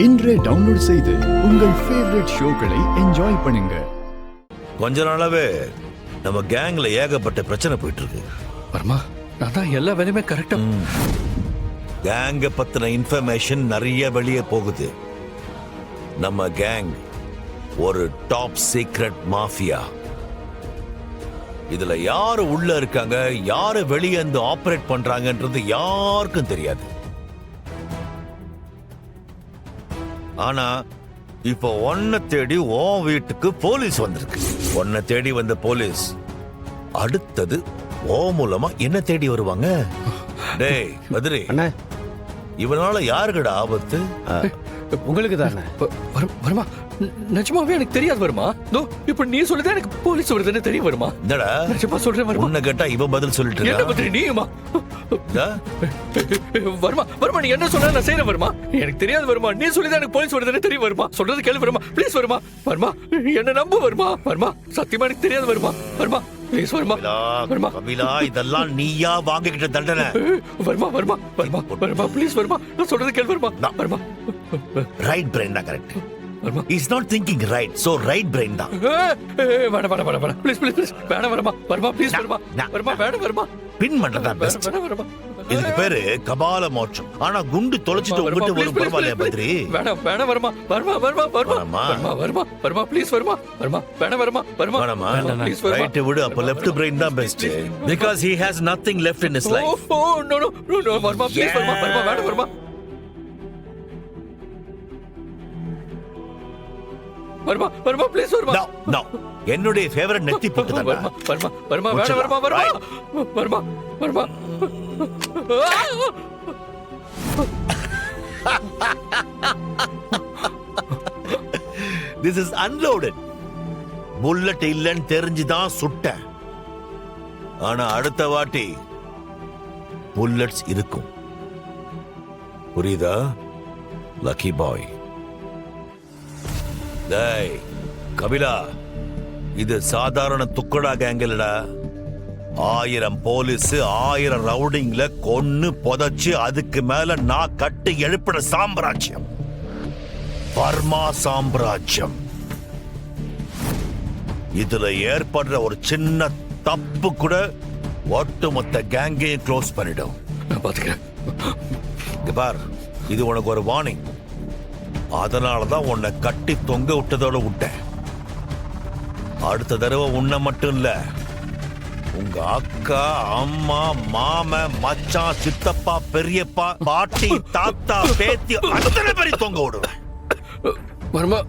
இன்றே டவுன்லோட் செய்து உங்கள் ஃபேவரட் ஷோக்களை என்ஜாய் பண்ணுங்க. கொஞ்ச நாளாவே நம்ம கேங்ல ஏகப்பட்ட பிரச்சனை போயிட்டு இருக்கு. வர்மா, நான் தான் எல்லா வேலையுமே கரெக்டா. கேங்க பத்தின இன்ஃபர்மேஷன் நிறைய வெளியே போகுது. நம்ம கேங் ஒரு டாப் சீக்ரெட் மாஃபியா. இதுல யாரு உள்ள இருக்காங்க, யாரு வெளியே இருந்து ஆபரேட் பண்றாங்கன்றது யாருக்கும் தெரியாது. ஆனா இப்போ ஒன்ன தேடி உன் வீட்டுக்கு போலீஸ் வந்திருக்கு. ஒன்ன தேடி வந்த போலீஸ் அடுத்தது ஓ மூலமா என்ன தேடி வருவாங்க. டேய் மதுரை, இவனால யாருக்கடா ஆபத்து? உங்களுக்கு தானே. வர்மா, நிஜமாவே எனக்கு தெரியாது வர்மா. தோ இப்ப நீ சொல்லுதா எனக்கு போலீஸ் வருதுன்னு தெரிய வருமா? என்னடா நிஜமா சொல்றேன் வர்மா. உன்னை கேட்டா இவன் பதில் சொல்லிட்டு என்ன பத்திரி நீயுமா? வர்மா வர்மா, நீ என்ன சொன்னா நான் செய்யறேன் வர்மா. எனக்கு தெரியாது வர்மா, நீ சொல்லிதான் எனக்கு போலீஸ் வருதுன்னு தெரிய வருமா. சொல்றது கேளு வர்மா, ப்ளீஸ் வர்மா. வர்மா என்ன நம்பு வர்மா. வர்மா சத்தியமா எனக்கு தெரியாது வர்மா. வர்மா ப்ளீஸ் வர்மா. வர்மா கபிலா, இதெல்லாம் நீயா வாங்கிக்கிட்ட தண்டனை. வர்மா வர்மா வர்மா வர்மா ப்ளீஸ் வர்மா, நான் சொல்றது கேளு வர்மா. வர்மா ரைட் பிரெயின் தான் correct. He's not thinking right, so right brain தான். வேணா வேணா வேணா ப்ளீஸ் ப்ளீஸ் ப்ளீஸ் வேணா வர்மா. வர்மா ப்ளீஸ் வர்மா. வர்மா வேணா வர்மா. பின் பண்றதா பெஸ்ட். வேணா வர்மா. இதுக்கு பேரு கபால மோட்சம். ஆனா குண்டு தொலைச்சிட்டு உங்ககிட்ட ஒரு பரவாயில்லையா பத்ரி? வேணா வேணா வர்மா. வர்மா வர்மா வர்மா வர்மா வர்மா வர்மா ப்ளீஸ் வர்மா. வர்மா வேணா வர்மா. வர்மா வேணாமா? ப்ளீஸ் வர்மா. ரைட் விடு, அப்ப லெஃப்ட் பிரெயின் தான் best. Because he has nothing left in his life. Oh no no no no Varma please Varma. Varma வேணா Varma. Varma Varma please Varma. No no, என்னுடைய ஃபேவரட் நெத்தி போட்டு தான். வர்மா வர்மா வர்மா வேணா Varma. Varma Varma Varma. This is unloaded. Bullet இல்லன்னு தெரிஞ்சுதான் சுட்டேன். ஆனா அடுத்த வாட்டி புல்லட்ஸ் இருக்கும். புரியுதா லக்கி பாய்? டேய் கபிலா, இது சாதாரண துக்கடா கேங்கலடா. 1000 போலீஸ் 1000 ரவுடிங்ல கொன்னு புதைச்சு அதுக்கு மேல நான் கட்டி எழுப்பின சாம்ராஜ்யம். வர்மா சாம்ராஜ்யம். இதுல ஏற்படுற ஒரு சின்ன தப்பு கூட ஒட்டுமொத்த கேங்கையும் க்ளோஸ் பண்ணிடும். நான் பாத்துக்கிறேன். இங்க பார், இது உனக்கு ஒரு வார்னிங். அதனாலதான் உன்னை கட்டி தொங்க விட்டதோட விட்டேன். அடுத்த தடவை உன்னை மட்டும் இல்ல, உங்க அக்கா, அம்மா, மாம, மச்சான், சித்தப்பா, பெரியப்பா, பாட்டி, தாத்தா, பேத்தி அத்தனை பேரையும் தொங்க விடுவேன். வர்மா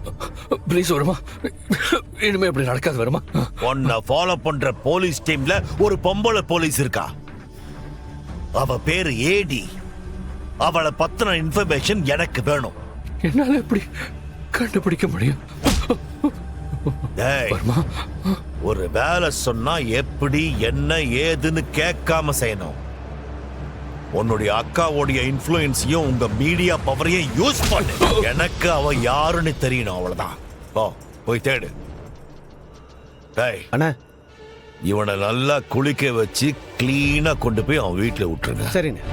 ப்ளீஸ் வர்மா, இனிமே இப்படி நடக்காது வர்மா. உன்னை ஃபாலோ பண்ற போலீஸ் டீம்ல ஒரு பொம்பளை போலீஸ் இருக்கா. அவ பேரு ஏடி. அவளை பத்தின இன்ஃபர்மேஷன் எனக்கு வேணும். என்னால எப்படி கண்டுபிடிக்க முடியும்? வர்மா, ஒரு வேலை சொன்னா எப்படி என்ன ஏதுன்னு கேட்காம செய்யணும். உன்னுடைய அக்காவுடைய இன்ஃப்ளூயன்ஸையும் உங்க மீடியா பவரையும் யூஸ் பண்ணு. எனக்கு அவ யாருன்னு தெரியணும், அவ்வளவுதான். போய் தேடு. அண்ணா, இவனை நல்லா குளிக்க வச்சு கிளீனா கொண்டு போய் அவன் வீட்டுல விட்டுருங்க. சரிண்ணே.